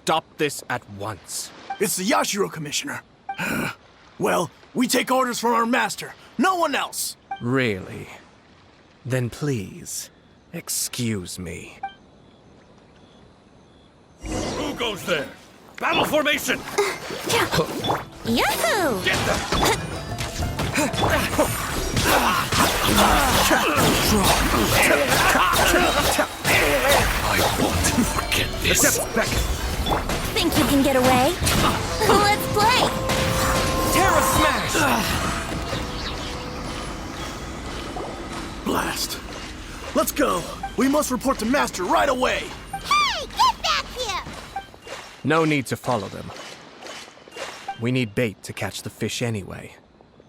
stop this at once. It's the Yashiro Commissioner. Well, we take orders from our master. No one else. Really? Then please, excuse me. Who goes there? Battle formation! Yahoo! Get them! I won't forget this. Think you can get away? Let's play! Terra Smash! Blast. Let's go. We must report to Master right away. Hey, get back here! No need to follow them. We need bait to catch the fish anyway.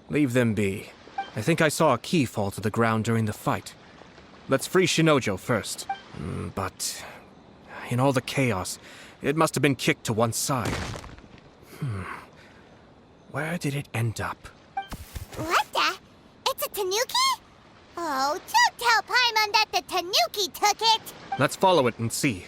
Leave them be. I think I saw a key fall to the ground during the fight. Let's free Shinojo first. But in all the chaos, it must have been kicked to one side. Where did it end up? What the? It's a tanuki? Oh, don't tell Paimon that the tanuki took it! Let's follow it and see.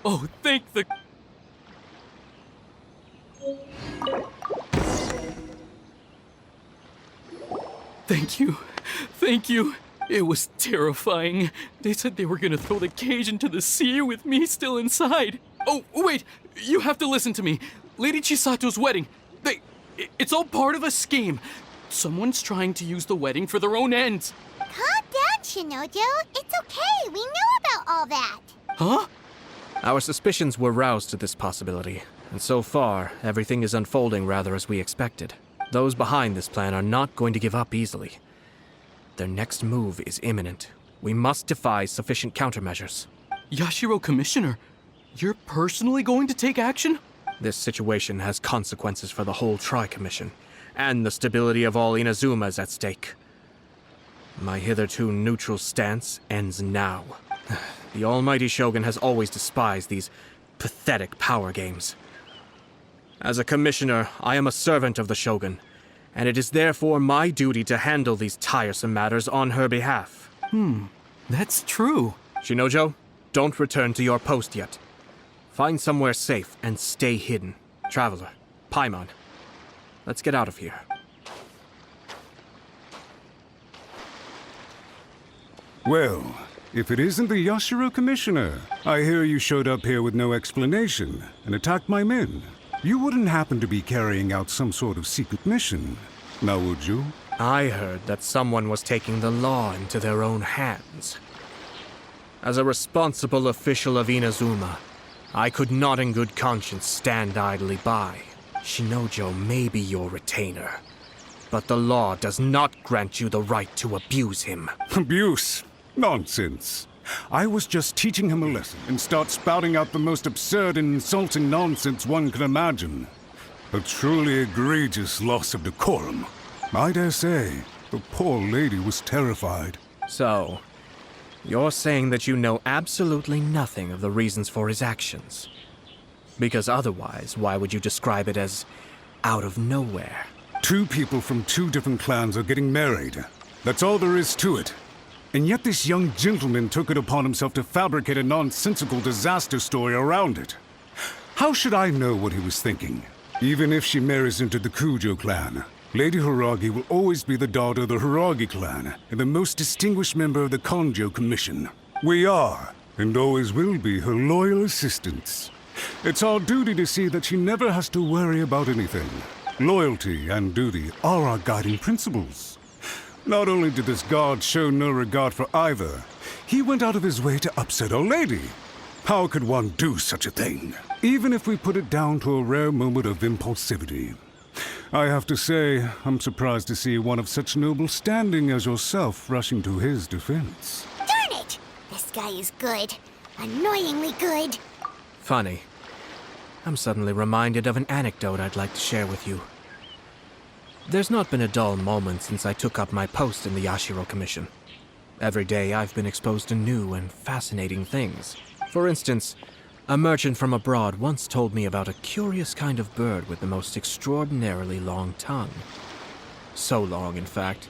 Oh, thank the... Thank you. Thank you. It was terrifying. They said they were gonna throw the cage into the sea with me still inside. Oh, wait. You have to listen to me. Lady Chisato's wedding. It's all part of a scheme. Someone's trying to use the wedding for their own ends. Calm down, Shinojo. It's okay. We know about all that. Huh? Our suspicions were roused to this possibility, and so far, everything is unfolding rather as we expected. Those behind this plan are not going to give up easily. Their next move is imminent. We must devise sufficient countermeasures. Yashiro Commissioner, you're personally going to take action? This situation has consequences for the whole Tri-Commission, and the stability of all Inazuma is at stake. My hitherto neutral stance ends now. The almighty Shogun has always despised these pathetic power games. As a commissioner, I am a servant of the Shogun, and it is therefore my duty to handle these tiresome matters on her behalf. That's true. Shinojo, don't return to your post yet. Find somewhere safe and stay hidden. Traveler, Paimon, let's get out of here. Well, if it isn't the Yashiro Commissioner, I hear you showed up here with no explanation and attacked my men. You wouldn't happen to be carrying out some sort of secret mission, now would you? I heard that someone was taking the law into their own hands. As a responsible official of Inazuma, I could not in good conscience stand idly by. Shinojo may be your retainer, but the law does not grant you the right to abuse him. Abuse? Nonsense. I was just teaching him a lesson and start spouting out the most absurd and insulting nonsense one can imagine. A truly egregious loss of decorum. I dare say, the poor lady was terrified. So, you're saying that you know absolutely nothing of the reasons for his actions? Because otherwise, why would you describe it as out of nowhere? Two people from two different clans are getting married. That's all there is to it. And yet this young gentleman took it upon himself to fabricate a nonsensical disaster story around it. How should I know what he was thinking? Even if she marries into the Kujo clan, Lady Hiragi will always be the daughter of the Hiragi clan and the most distinguished member of the Konjo Commission. We are, and always will be, her loyal assistants. It's our duty to see that she never has to worry about anything. Loyalty and duty are our guiding principles. Not only did this guard show no regard for either, he went out of his way to upset our lady. How could one do such a thing? Even if we put it down to a rare moment of impulsivity. I have to say, I'm surprised to see one of such noble standing as yourself rushing to his defense. Darn it! This guy is good. Annoyingly good. Funny. I'm suddenly reminded of an anecdote I'd like to share with you. There's not been a dull moment since I took up my post in the Yashiro Commission. Every day I've been exposed to new and fascinating things. For instance, A merchant from abroad once told me about a curious kind of bird with the most extraordinarily long tongue. So long, in fact,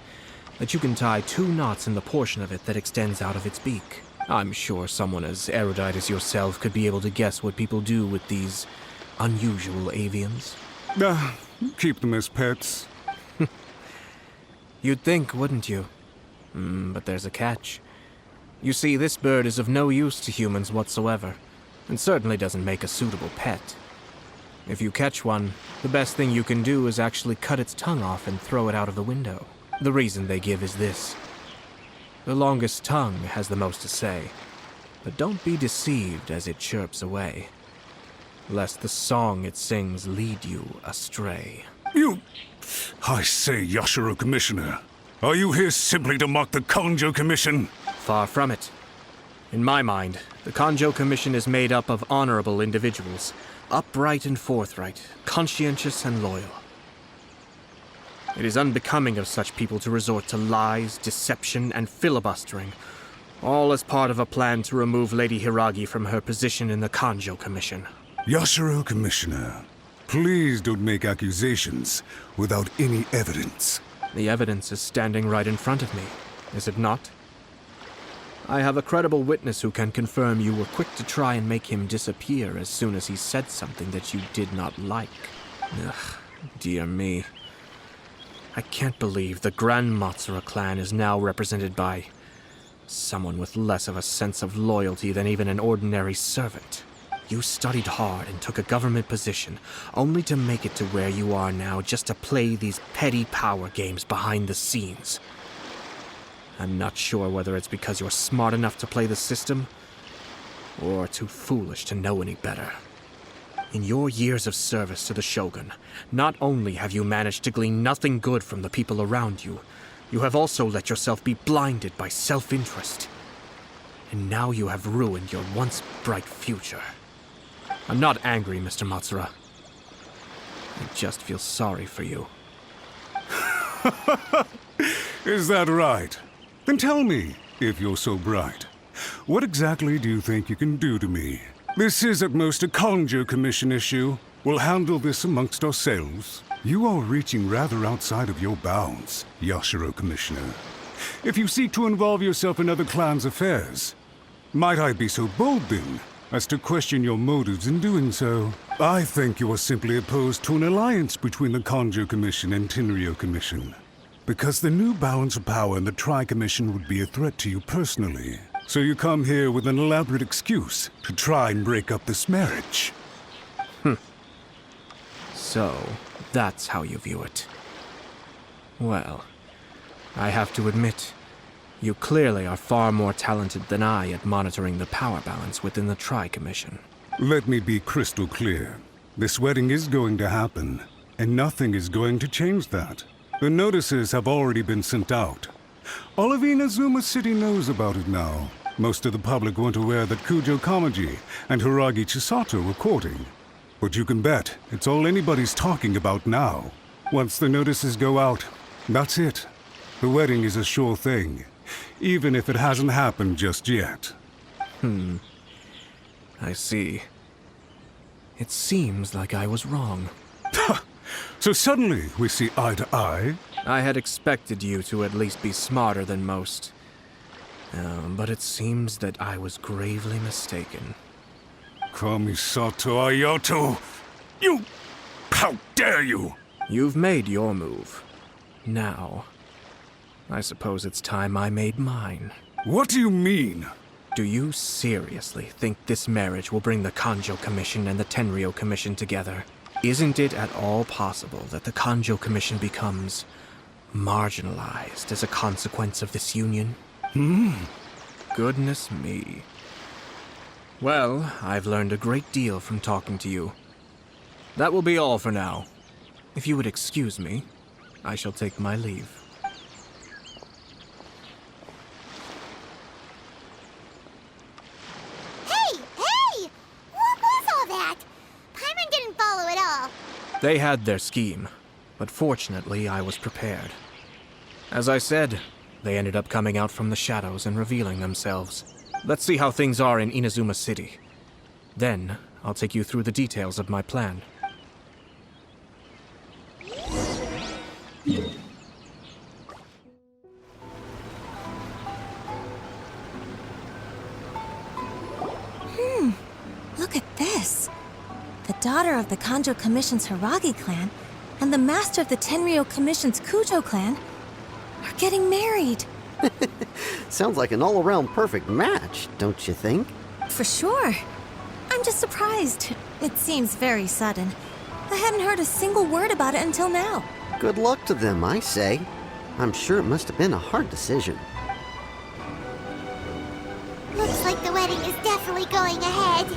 that you can tie 2 knots in the portion of it that extends out of its beak. I'm sure someone as erudite as yourself could be able to guess what people do with these unusual avians. Keep them as pets. You'd think, wouldn't you? But there's a catch. You see, this bird is of no use to humans whatsoever, and certainly doesn't make a suitable pet. If you catch one, the best thing you can do is actually cut its tongue off and throw it out of the window. The reason they give is this. The longest tongue has the most to say, but don't be deceived as it chirps away, lest the song it sings lead you astray. I say, Yashiro Commissioner, are you here simply to mock the Kanjo Commission? Far from it. In my mind, the Kanjo Commission is made up of honorable individuals, upright and forthright, conscientious and loyal. It is unbecoming of such people to resort to lies, deception, and filibustering, all as part of a plan to remove Lady Hiragi from her position in the Kanjo Commission. Yashiro Commissioner, please don't make accusations without any evidence. The evidence is standing right in front of me, is it not? I have a credible witness who can confirm you were quick to try and make him disappear as soon as he said something that you did not like. Ugh, dear me. I can't believe the Grand Matsura clan is now represented by someone with less of a sense of loyalty than even an ordinary servant. You studied hard and took a government position, only to make it to where you are now just to play these petty power games behind the scenes. I'm not sure whether it's because you're smart enough to play the system, or too foolish to know any better. In your years of service to the Shogun, not only have you managed to glean nothing good from the people around you, you have also let yourself be blinded by self-interest. And now you have ruined your once bright future. I'm not angry, Mr. Matsura. I just feel sorry for you. Is that right? Then tell me, if you're so bright, what exactly do you think you can do to me? This is at most a Kanjo Commission issue. We'll handle this amongst ourselves. You are reaching rather outside of your bounds, Yashiro Commissioner. If you seek to involve yourself in other clans' affairs, might I be so bold then, as to question your motives in doing so? I think you are simply opposed to an alliance between the Kanjo Commission and Tenryo Commission. Because the new balance of power in the Tri-Commission would be a threat to you personally. So you come here with an elaborate excuse to try and break up this marriage. So, that's how you view it. Well, I have to admit, you clearly are far more talented than I at monitoring the power balance within the Tri-Commission. Let me be crystal clear. This wedding is going to happen, and nothing is going to change that. The notices have already been sent out. All of Inazuma City knows about it now. Most of the public weren't aware that Kujo Kamaji and Hiragi Chisato were courting. But you can bet it's all anybody's talking about now. Once the notices go out, that's it. The wedding is a sure thing, even if it hasn't happened just yet. I see. It seems like I was wrong. So suddenly we see eye to eye? I had expected you to at least be smarter than most. But it seems that I was gravely mistaken. Kamisato Ayato! You... How dare you! You've made your move. Now, I suppose it's time I made mine. What do you mean? Do you seriously think this marriage will bring the Kanjo Commission and the Tenryo Commission together? Isn't it at all possible that the Kanjo Commission becomes marginalized as a consequence of this union? Goodness me. Well, I've learned a great deal from talking to you. That will be all for now. If you would excuse me, I shall take my leave. Hey! What was all that? Paimon didn't follow at all. They had their scheme, but fortunately I was prepared. As I said, they ended up coming out from the shadows and revealing themselves. Let's see how things are in Inazuma City. Then, I'll take you through the details of my plan. Look at this. The daughter of the Kanjo Commission's Hiragi clan and the master of the Tenryou Commission's Kujo clan are getting married. Sounds like an all-around perfect match, don't you think? For sure. I'm just surprised. It seems very sudden. I hadn't heard a single word about it until now. Good luck to them, I say. I'm sure it must have been a hard decision. Looks like the wedding is definitely going ahead.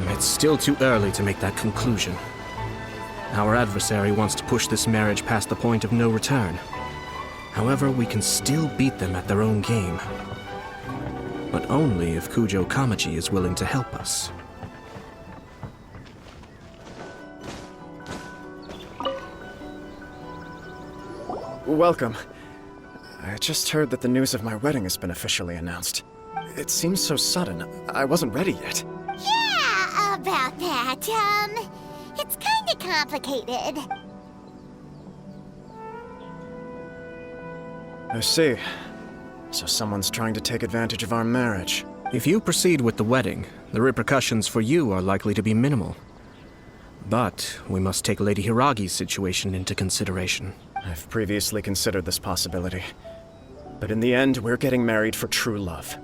It's still too early to make that conclusion. Our adversary wants to push this marriage past the point of no return. However, we can still beat them at their own game. But only if Kujo Kamachi is willing to help us. Welcome. I just heard that the news of my wedding has been officially announced. It seems so sudden. I wasn't ready yet. Yeah, about that. It's kinda complicated. I see. So someone's trying to take advantage of our marriage. If you proceed with the wedding, the repercussions for you are likely to be minimal. But we must take Lady Hiragi's situation into consideration. I've previously considered this possibility. But in the end, we're getting married for true love.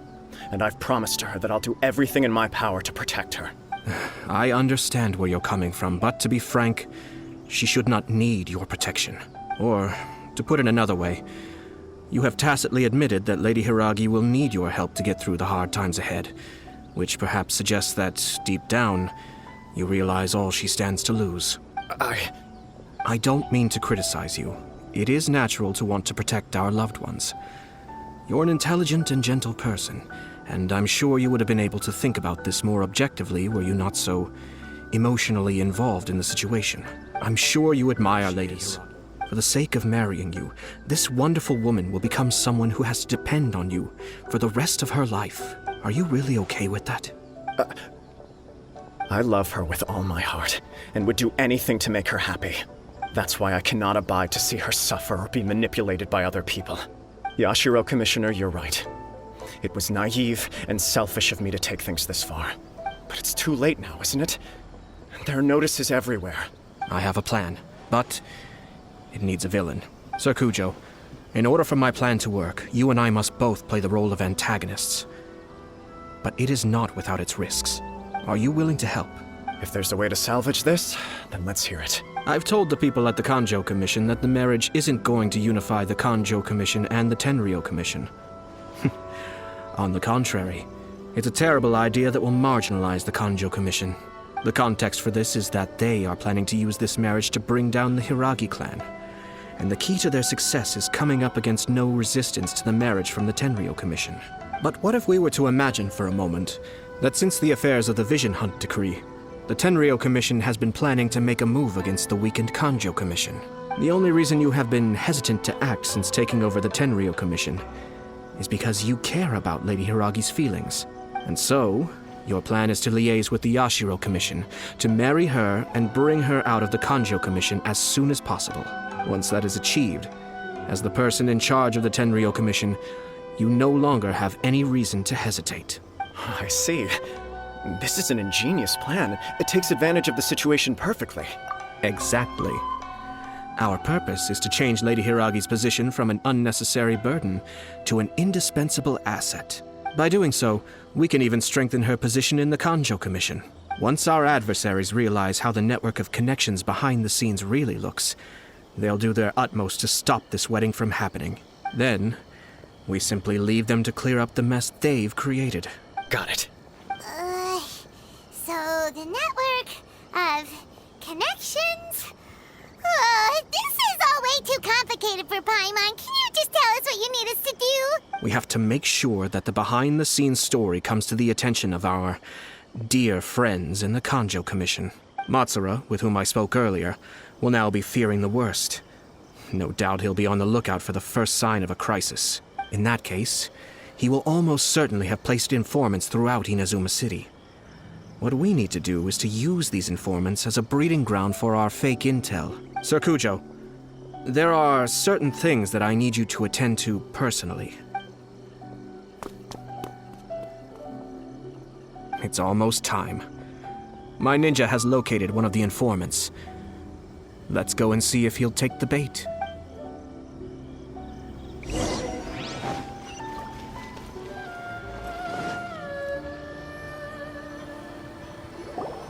And I've promised her that I'll do everything in my power to protect her. I understand where you're coming from, but to be frank, she should not need your protection. Or, to put it another way, you have tacitly admitted that Lady Hiragi will need your help to get through the hard times ahead, which perhaps suggests that, deep down, you realize all she stands to lose. I don't mean to criticize you. It is natural to want to protect our loved ones. You're an intelligent and gentle person, and I'm sure you would have been able to think about this more objectively were you not so emotionally involved in the situation. I'm sure you admire ladies. For the sake of marrying you, this wonderful woman will become someone who has to depend on you for the rest of her life. Are you really okay with that? I love her with all my heart, and would do anything to make her happy. That's why I cannot abide to see her suffer or be manipulated by other people. Yashiro, Commissioner, you're right. It was naive and selfish of me to take things this far. But it's too late now, isn't it? There are notices everywhere. I have a plan, but it needs a villain. Sir Kujo, in order for my plan to work, you and I must both play the role of antagonists. But it is not without its risks. Are you willing to help? If there's a way to salvage this, then let's hear it. I've told the people at the Kanjo Commission that the marriage isn't going to unify the Kanjo Commission and the Tenryou Commission. On the contrary, it's a terrible idea that will marginalize the Kanjo Commission. The context for this is that they are planning to use this marriage to bring down the Hiragi clan. And the key to their success is coming up against no resistance to the marriage from the Tenryou Commission. But what if we were to imagine for a moment that since the affairs of the Vision Hunt decree, the Tenryou Commission has been planning to make a move against the weakened Kanjo Commission? The only reason you have been hesitant to act since taking over the Tenryou Commission is because you care about Lady Hiragi's feelings. And so, your plan is to liaise with the Yashiro Commission, to marry her and bring her out of the Kanjo Commission as soon as possible. Once that is achieved, as the person in charge of the Tenryou Commission, you no longer have any reason to hesitate. I see. This is an ingenious plan. It takes advantage of the situation perfectly. Exactly. Our purpose is to change Lady Hiragi's position from an unnecessary burden to an indispensable asset. By doing so, we can even strengthen her position in the Kanjo Commission. Once our adversaries realize how the network of connections behind the scenes really looks, they'll do their utmost to stop this wedding from happening. Then, we simply leave them to clear up the mess they've created. Got it. So the network of connections? This is all way too complicated for Paimon. Can you just tell us what you need us to do? We have to make sure that the behind-the-scenes story comes to the attention of our dear friends in the Kanjo Commission. Matsura, with whom I spoke earlier, will now be fearing the worst. No doubt he'll be on the lookout for the first sign of a crisis. In that case, he will almost certainly have placed informants throughout Inazuma City. What we need to do is to use these informants as a breeding ground for our fake intel. Sir Kujo, there are certain things that I need you to attend to personally. It's almost time. My ninja has located one of the informants. Let's go and see if he'll take the bait.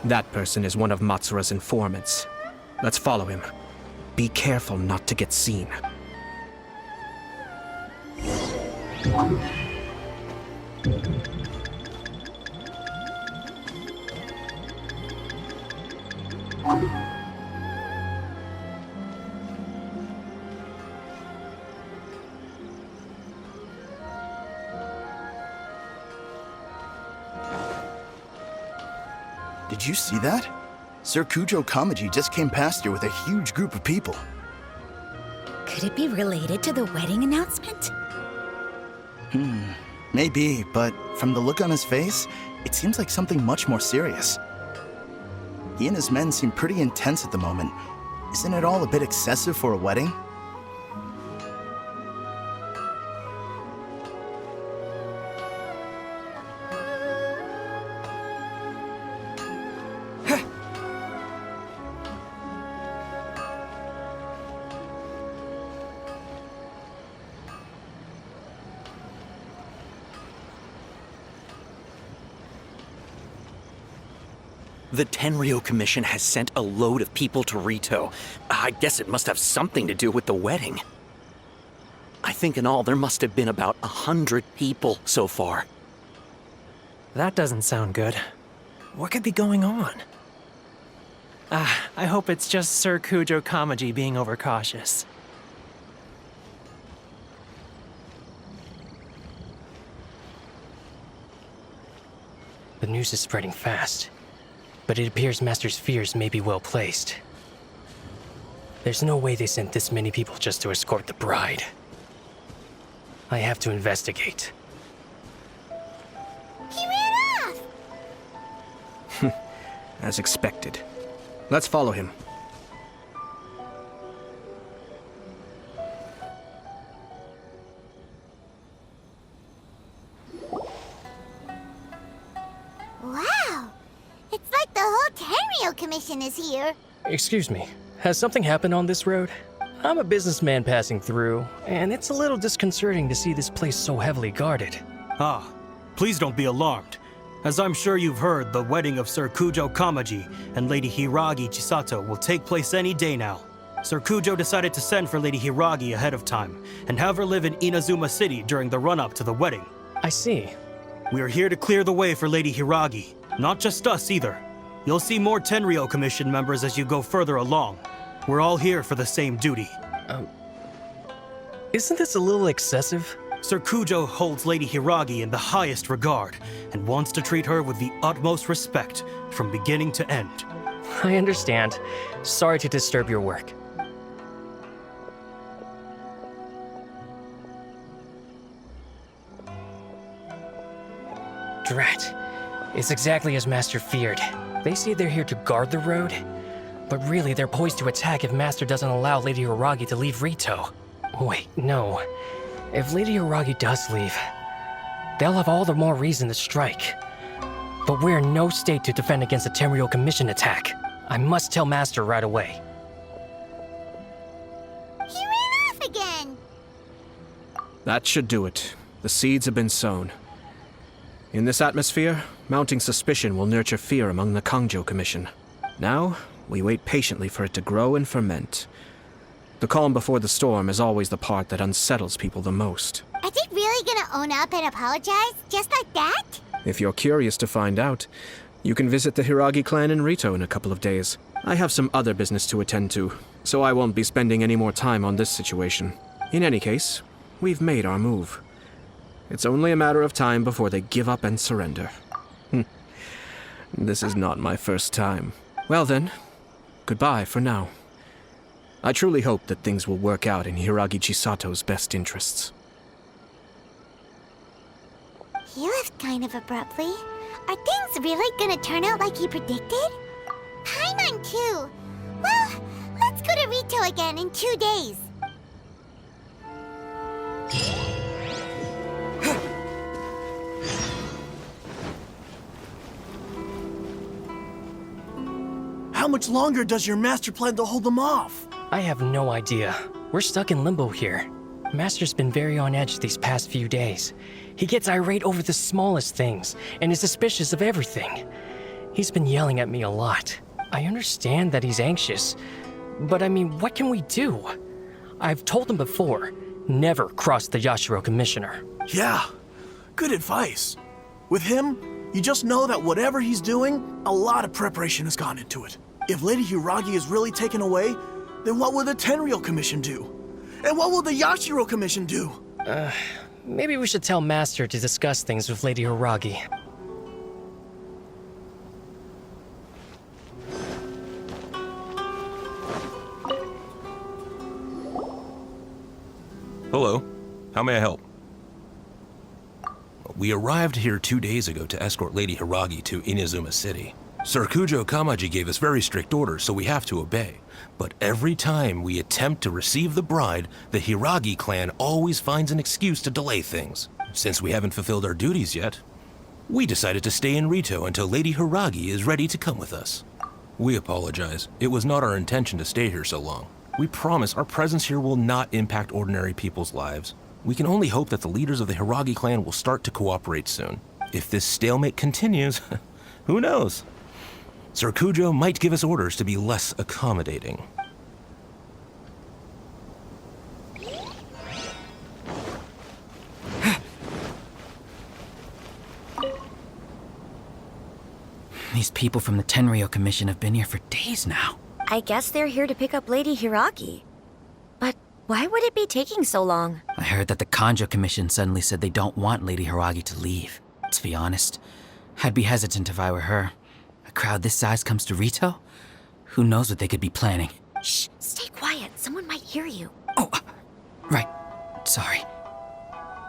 That person is one of Matsura's informants. Let's follow him. Be careful not to get seen. Did you see that? Sir Kujo Kamaji just came past here with a huge group of people. Could it be related to the wedding announcement? Maybe, but from the look on his face, it seems like something much more serious. He and his men seem pretty intense at the moment. Isn't it all a bit excessive for a wedding? The Tenryou Commission has sent a load of people to Rito. I guess it must have something to do with the wedding. I think in all there must have been about 100 people so far. That doesn't sound good. What could be going on? I hope it's just Sir Kujo Kamaji being overcautious. The news is spreading fast, but it appears Master's fears may be well placed. There's no way they sent this many people just to escort the bride. I have to investigate. He ran off! As expected. Let's follow him. Wow! It's like the whole Tenryou Commission is here. Excuse me, has something happened on this road? I'm a businessman passing through, and it's a little disconcerting to see this place so heavily guarded. Ah, please don't be alarmed. As I'm sure you've heard, the wedding of Sir Kujo Kamaji and Lady Hiragi Chisato will take place any day now. Sir Kujo decided to send for Lady Hiragi ahead of time and have her live in Inazuma City during the run-up to the wedding. I see. We are here to clear the way for Lady Hiragi. Not just us either. You'll see more Tenryou Commission members as you go further along. We're all here for the same duty. Isn't this a little excessive? Sir Kujo holds Lady Hiragi in the highest regard and wants to treat her with the utmost respect from beginning to end. I understand. Sorry to disturb your work. Drat. It's exactly as Master feared. They say they're here to guard the road, but really they're poised to attack if Master doesn't allow Lady Hiragi to leave Rito. Wait, no. If Lady Hiragi does leave, they'll have all the more reason to strike. But we're in no state to defend against a Tenryou Commission attack. I must tell Master right away. He ran off again! That should do it. The seeds have been sown. In this atmosphere, mounting suspicion will nurture fear among the Kangjo Commission. Now, we wait patiently for it to grow and ferment. The calm before the storm is always the part that unsettles people the most. Are they really gonna own up and apologize? Just like that? If you're curious to find out, you can visit the Hiragi clan in Rito in a couple of days. I have some other business to attend to, so I won't be spending any more time on this situation. In any case, we've made our move. It's only a matter of time before they give up and surrender. This is not my first time. Well then, goodbye for now. I truly hope that things will work out in Hiragi Chisato's best interests. He left kind of abruptly. Are things really gonna turn out like he predicted? Paimon too. Well, let's go to Rito again in 2 days. How much longer does your master plan to hold them off? I have no idea. We're stuck in limbo here. Master's been very on edge these past few days. He gets irate over the smallest things and is suspicious of everything. He's been yelling at me a lot. I understand that he's anxious, but I mean, what can we do? I've told him before, never cross the Yashiro Commissioner. Yeah, good advice. With him, you just know that whatever he's doing, a lot of preparation has gone into it. If Lady Hiragi is really taken away, then what will the Tenryou Commission do? And what will the Yashiro Commission do? Maybe we should tell Master to discuss things with Lady Hiragi. Hello. How may I help? We arrived here 2 days ago to escort Lady Hiragi to Inazuma City. Sir Kujo Kamaji gave us very strict orders, so we have to obey. But every time we attempt to receive the bride, the Hiragi clan always finds an excuse to delay things. Since we haven't fulfilled our duties yet, we decided to stay in Rito until Lady Hiragi is ready to come with us. We apologize. It was not our intention to stay here so long. We promise our presence here will not impact ordinary people's lives. We can only hope that the leaders of the Hiragi clan will start to cooperate soon. If this stalemate continues, who knows? Sir Kujo might give us orders to be less accommodating. These people from the Tenryou Commission have been here for days now. I guess they're here to pick up Lady Hiragi. But why would it be taking so long? I heard that the Kanjo Commission suddenly said they don't want Lady Hiragi to leave. To be honest, I'd be hesitant if I were her. A crowd this size comes to Rito? Who knows what they could be planning? Shh, stay quiet. Someone might hear you. Oh, right. Sorry.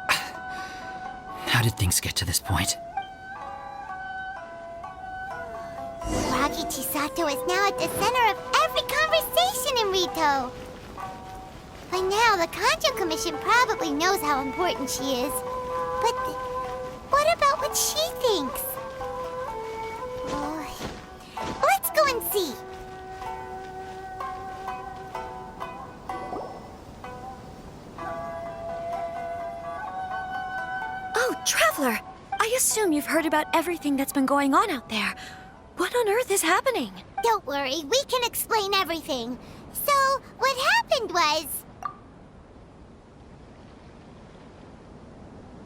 How did things get to this point? Hiragi Chisato is now at the center of every conversation in Rito. By now, the Kanjo Commission probably knows how important she is. But what about what she thinks? Let's go and see. Oh, Traveler! I assume you've heard about everything that's been going on out there. What on earth is happening? Don't worry, we can explain everything. So, what happened was...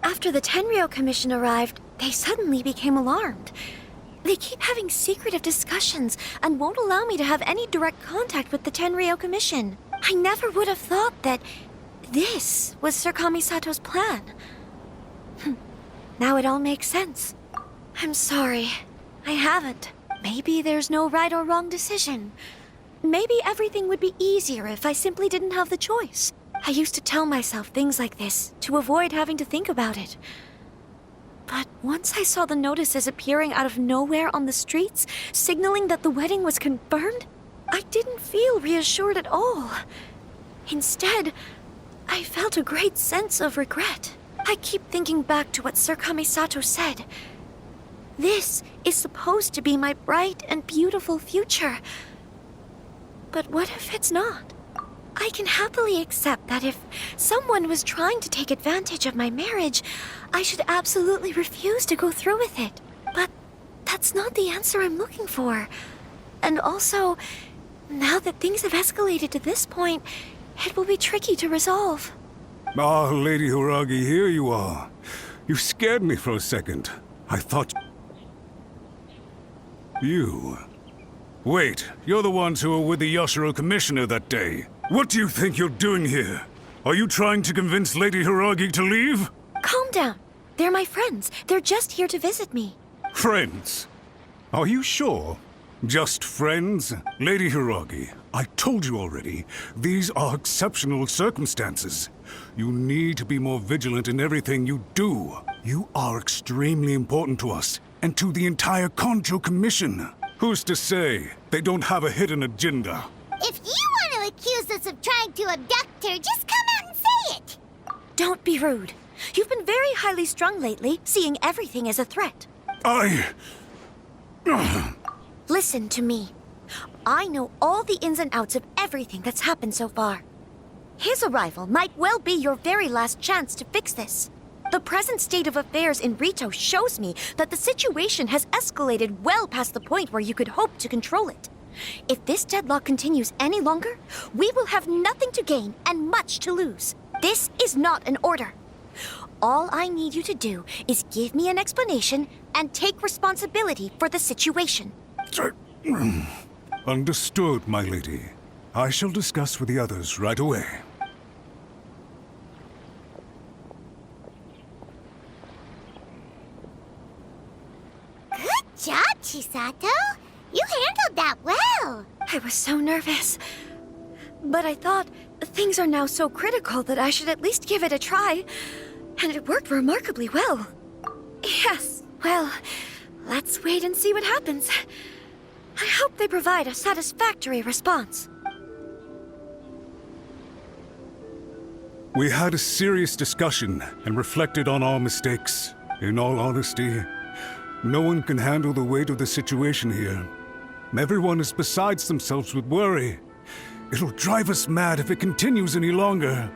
After the Tenryou Commission arrived, they suddenly became alarmed. They keep having secretive discussions and won't allow me to have any direct contact with the Tenryou Commission. I never would have thought that this was Sir Kamisato's plan. Now it all makes sense. I'm sorry. I haven't. Maybe there's no right or wrong decision. Maybe everything would be easier if I simply didn't have the choice. I used to tell myself things like this to avoid having to think about it. But once I saw the notices appearing out of nowhere on the streets, signaling that the wedding was confirmed, I didn't feel reassured at all. Instead, I felt a great sense of regret. I keep thinking back to what Sir Kamisato said. This is supposed to be my bright and beautiful future. But what if it's not? I can happily accept that if someone was trying to take advantage of my marriage, I should absolutely refuse to go through with it. But that's not the answer I'm looking for. And also, now that things have escalated to this point, it will be tricky to resolve. Ah, Lady Hiragi, here you are. You scared me for a second. I thought... You... Wait, you're the ones who were with the Yashiro Commissioner that day. What do you think you're doing here? Are you trying to convince Lady Hiragi to leave? Calm down. They're my friends. They're just here to visit me. Friends? Are you sure? Just friends? Lady Hiragi, I told you already, these are exceptional circumstances. You need to be more vigilant in everything you do. You are extremely important to us, and to the entire Kanjo Commission. Who's to say they don't have a hidden agenda? If you want to accuse us of trying to abduct her, just come out and say it! Don't be rude. You've been very highly strung lately, seeing everything as a threat. Listen to me. I know all the ins and outs of everything that's happened so far. His arrival might well be your very last chance to fix this. The present state of affairs in Rito shows me that the situation has escalated well past the point where you could hope to control it. If this deadlock continues any longer, we will have nothing to gain and much to lose. This is not an order. All I need you to do is give me an explanation and take responsibility for the situation. Understood, my lady. I shall discuss with the others right away. Good job, Chisato. You handled that well. I was so nervous. But I thought things are now so critical that I should at least give it a try. And it worked remarkably well. Yes, well, let's wait and see what happens. I hope they provide a satisfactory response. We had a serious discussion and reflected on our mistakes. In all honesty, no one can handle the weight of the situation here. Everyone is beside themselves with worry. It'll drive us mad if it continues any longer.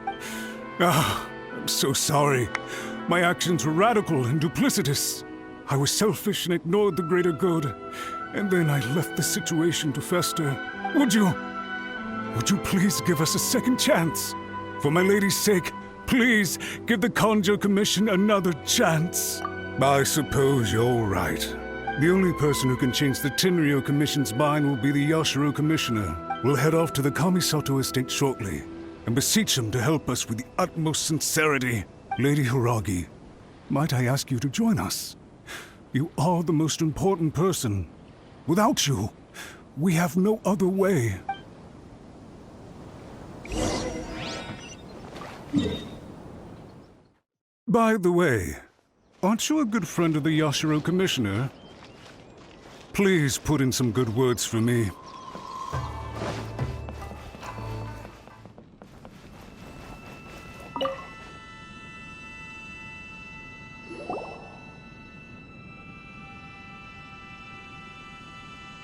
I'm so sorry. My actions were radical and duplicitous. I was selfish and ignored the greater good. And then I left the situation to fester. Would you please give us a second chance? For my lady's sake, please give the Kanjo Commission another chance. I suppose you're right. The only person who can change the Tenryou Commission's mind will be the Yashiro Commissioner. We'll head off to the Kamisato estate shortly and beseech him to help us with the utmost sincerity. Lady Hiragi, might I ask you to join us? You are the most important person. Without you, we have no other way. By the way, aren't you a good friend of the Yashiro Commissioner? Please put in some good words for me.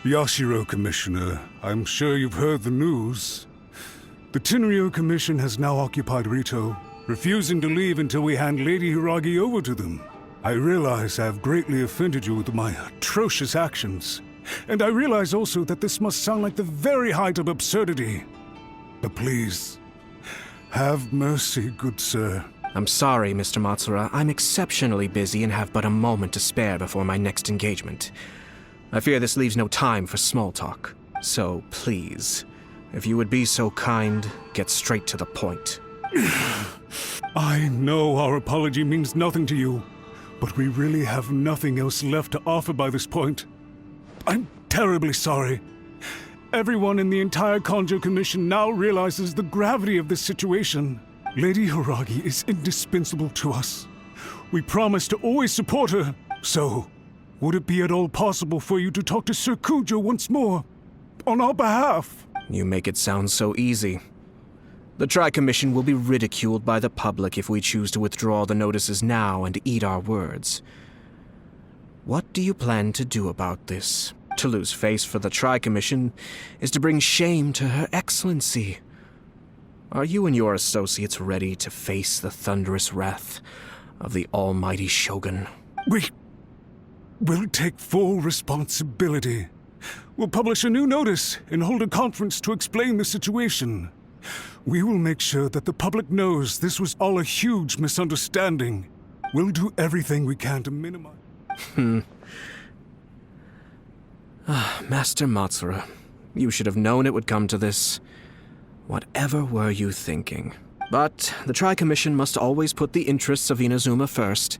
Yashiro Commissioner, I'm sure you've heard the news. The Tenryou Commission has now occupied Rito, refusing to leave until we hand Lady Hiragi over to them. I realize I have greatly offended you with my atrocious actions, and I realize also that this must sound like the very height of absurdity. But please, have mercy, good sir. I'm sorry, Mr. Matsura. I'm exceptionally busy and have but a moment to spare before my next engagement. I fear this leaves no time for small talk. So please, if you would be so kind, get straight to the point. I know our apology means nothing to you, but we really have nothing else left to offer by this point. I'm terribly sorry. Everyone in the entire Kanjo Commission now realizes the gravity of this situation. Lady Hiragi is indispensable to us. We promise to always support her, so would it be at all possible for you to talk to Sir Kujo once more, on our behalf? You make it sound so easy. The Tri-Commission will be ridiculed by the public if we choose to withdraw the notices now and eat our words. What do you plan to do about this? To lose face for the Tri-Commission is to bring shame to Her Excellency. Are you and your associates ready to face the thunderous wrath of the almighty Shogun? We'll take full responsibility. We'll publish a new notice and hold a conference to explain the situation. We will make sure that the public knows this was all a huge misunderstanding. We'll do everything we can to minimize... Master Matsura, you should have known it would come to this. Whatever were you thinking? But the Tri-Commission must always put the interests of Inazuma first,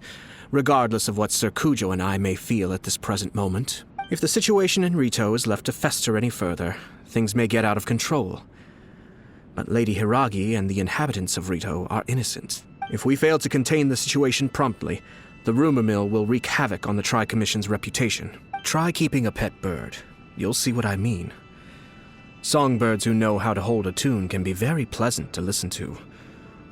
regardless of what Sir Kujo and I may feel at this present moment. If the situation in Rito is left to fester any further, things may get out of control. But Lady Hiragi and the inhabitants of Rito are innocent. If we fail to contain the situation promptly, the rumor mill will wreak havoc on the Tri-Commission's reputation. Try keeping a pet bird. You'll see what I mean. Songbirds who know how to hold a tune can be very pleasant to listen to,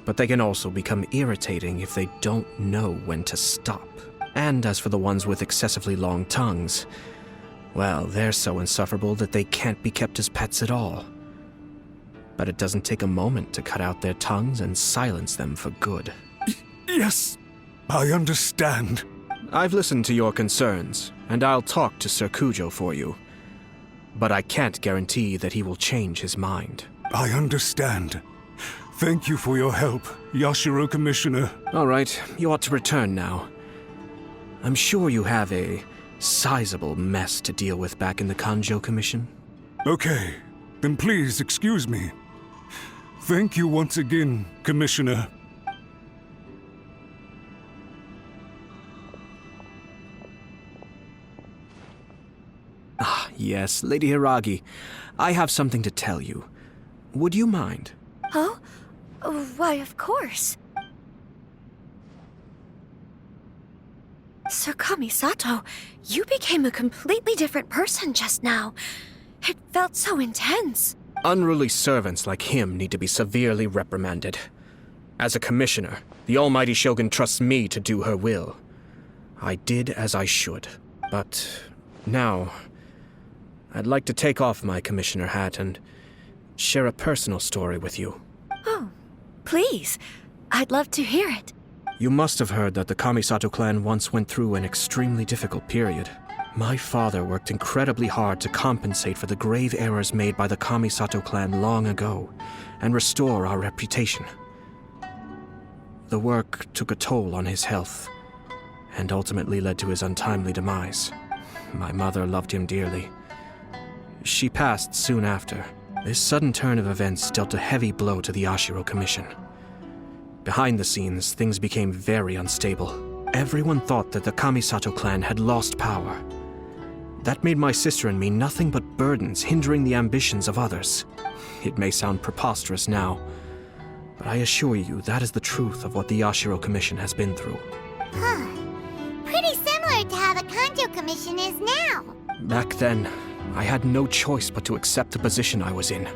but they can also become irritating if they don't know when to stop. And as for the ones with excessively long tongues, well, they're so insufferable that they can't be kept as pets at all. But it doesn't take a moment to cut out their tongues and silence them for good. Yes, I understand. I've listened to your concerns, and I'll talk to Sir Kujo for you. But I can't guarantee that he will change his mind. I understand. Thank you for your help, Yashiro Commissioner. All right, you ought to return now. I'm sure you have a sizable mess to deal with back in the Kanjo Commission. Okay, then please excuse me. Thank you once again, Commissioner. Ah, yes, Lady Hiragi. I have something to tell you. Would you mind? Oh? Why, of course. Sir Kamisato, you became a completely different person just now. It felt so intense. Unruly servants like him need to be severely reprimanded. As a commissioner, the almighty Shogun trusts me to do her will. I did as I should. But now, I'd like to take off my commissioner hat and share a personal story with you. Oh, please. I'd love to hear it. You must have heard that the Kamisato clan once went through an extremely difficult period. My father worked incredibly hard to compensate for the grave errors made by the Kamisato clan long ago and restore our reputation. The work took a toll on his health and ultimately led to his untimely demise. My mother loved him dearly. She passed soon after. This sudden turn of events dealt a heavy blow to the Yashiro Commission. Behind the scenes, things became very unstable. Everyone thought that the Kamisato clan had lost power. That made my sister and me nothing but burdens, hindering the ambitions of others. It may sound preposterous now, but I assure you that is the truth of what the Yashiro Commission has been through. Huh. Pretty similar to how the Kanjo Commission is now. Back then, I had no choice but to accept the position I was in.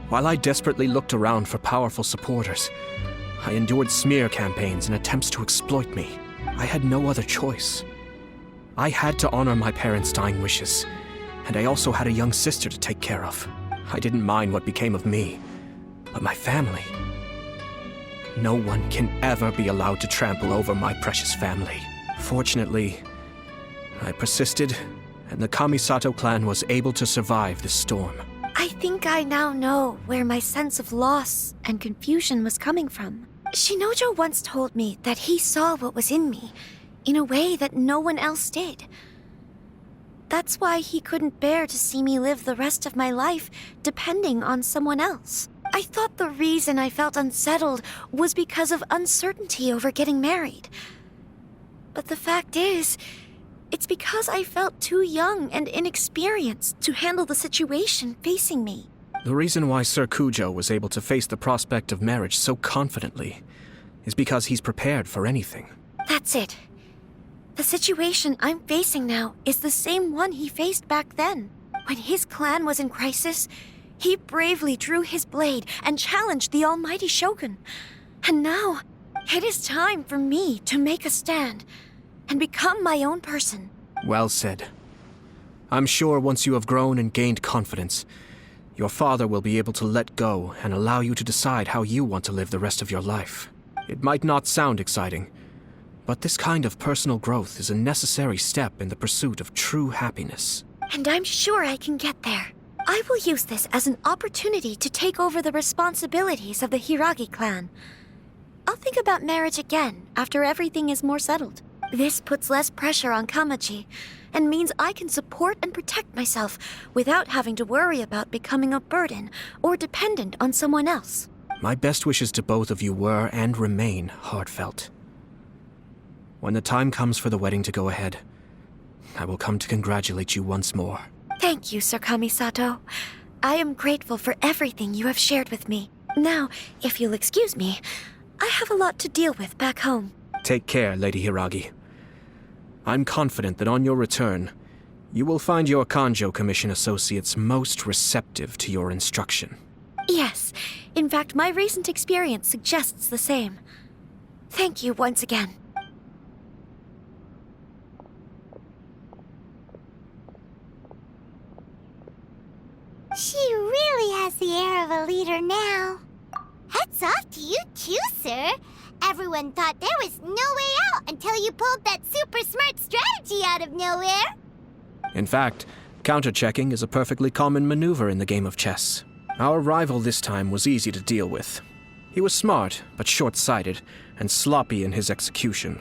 While I desperately looked around for powerful supporters, I endured smear campaigns and attempts to exploit me. I had no other choice. I had to honor my parents' dying wishes, and I also had a young sister to take care of. I didn't mind what became of me, but my family. No one can ever be allowed to trample over my precious family. Fortunately, I persisted, and the Kamisato clan was able to survive this storm. I think I now know where my sense of loss and confusion was coming from. Shinojo once told me that he saw what was in me in a way that no one else did. That's why he couldn't bear to see me live the rest of my life depending on someone else. I thought the reason I felt unsettled was because of uncertainty over getting married. But the fact is, it's because I felt too young and inexperienced to handle the situation facing me. The reason why Sir Kujo was able to face the prospect of marriage so confidently is because he's prepared for anything. That's it. The situation I'm facing now is the same one he faced back then. When his clan was in crisis, he bravely drew his blade and challenged the almighty Shogun. And now, it is time for me to make a stand and become my own person. Well said. I'm sure once you have grown and gained confidence, your father will be able to let go and allow you to decide how you want to live the rest of your life. It might not sound exciting, but this kind of personal growth is a necessary step in the pursuit of true happiness. And I'm sure I can get there. I will use this as an opportunity to take over the responsibilities of the Hiragi clan. I'll think about marriage again after everything is more settled. This puts less pressure on Kamaji, and means I can support and protect myself without having to worry about becoming a burden or dependent on someone else. My best wishes to both of you were and remain heartfelt. When the time comes for the wedding to go ahead, I will come to congratulate you once more. Thank you, Sir Kamisato. I am grateful for everything you have shared with me. Now, if you'll excuse me, I have a lot to deal with back home. Take care, Lady Hiragi. I'm confident that on your return, you will find your Kanjo Commission associates most receptive to your instruction. Yes, in fact, my recent experience suggests the same. Thank you once again. She really has the air of a leader now. Hats off to you too, sir. Everyone thought there was no way out until you pulled that super smart strategy out of nowhere. In fact, counter-checking is a perfectly common maneuver in the game of chess. Our rival this time was easy to deal with. He was smart, but short-sighted, and sloppy in his execution.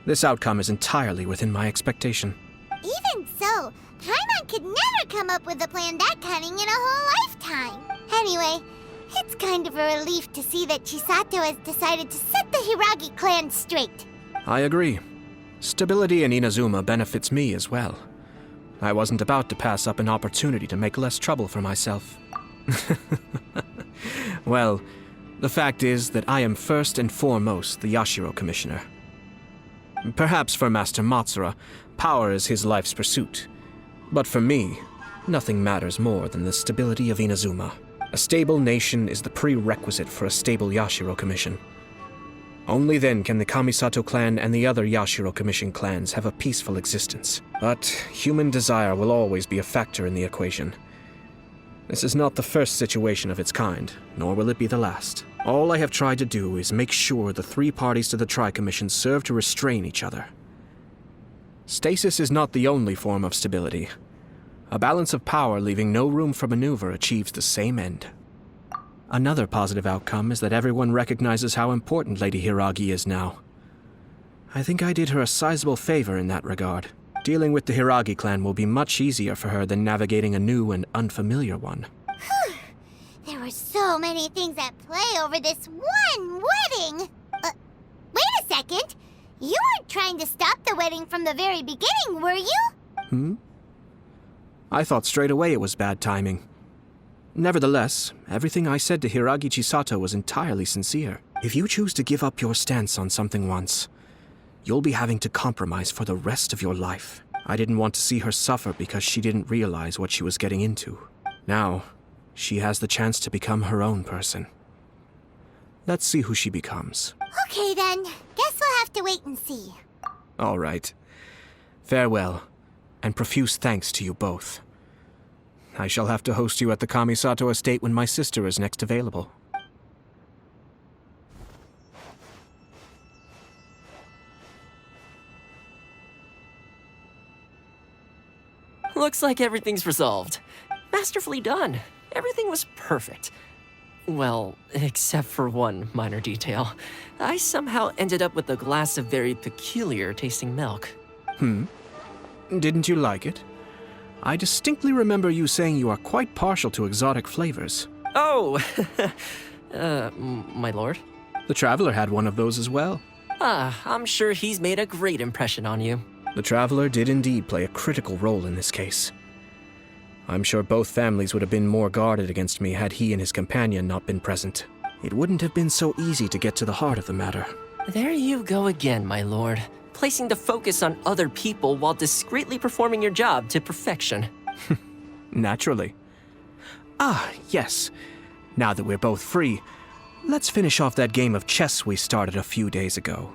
This outcome is entirely within my expectation. Even so, Paimon could never come up with a plan that cunning in a whole lifetime. Anyway, it's kind of a relief to see that Chisato has decided to set the Hiragi clan straight. I agree. Stability in Inazuma benefits me as well. I wasn't about to pass up an opportunity to make less trouble for myself. Well, the fact is that I am first and foremost the Yashiro Commissioner. Perhaps for Master Matsura, power is his life's pursuit. But for me, nothing matters more than the stability of Inazuma. A stable nation is the prerequisite for a stable Yashiro Commission. Only then can the Kamisato clan and the other Yashiro Commission clans have a peaceful existence. But human desire will always be a factor in the equation. This is not the first situation of its kind, nor will it be the last. All I have tried to do is make sure the three parties to the Tri-Commission serve to restrain each other. Stasis is not the only form of stability. A balance of power leaving no room for maneuver achieves the same end. Another positive outcome is that everyone recognizes how important Lady Hiragi is now. I think I did her a sizable favor in that regard. Dealing with the Hiragi clan will be much easier for her than navigating a new and unfamiliar one. There were so many things at play over this one wedding! Wait a second! You weren't trying to stop the wedding from the very beginning, were you? I thought straight away it was bad timing. Nevertheless, everything I said to Hiragi Chisato was entirely sincere. If you choose to give up your stance on something once, you'll be having to compromise for the rest of your life. I didn't want to see her suffer because she didn't realize what she was getting into. Now, she has the chance to become her own person. Let's see who she becomes. Okay then, guess we'll have to wait and see. All right. Farewell, and profuse thanks to you both. I shall have to host you at the Kamisato estate when my sister is next available. Looks like everything's resolved. Masterfully done. Everything was perfect. Well, except for one minor detail. I somehow ended up with a glass of very peculiar tasting milk. Didn't you like it? I distinctly remember you saying you are quite partial to exotic flavors. Oh, my lord? The Traveler had one of those as well. I'm sure he's made a great impression on you. The Traveler did indeed play a critical role in this case. I'm sure both families would have been more guarded against me had he and his companion not been present. It wouldn't have been so easy to get to the heart of the matter. There you go again, my lord. Placing the focus on other people while discreetly performing your job to perfection. Naturally. Yes. Now that we're both free, let's finish off that game of chess we started a few days ago.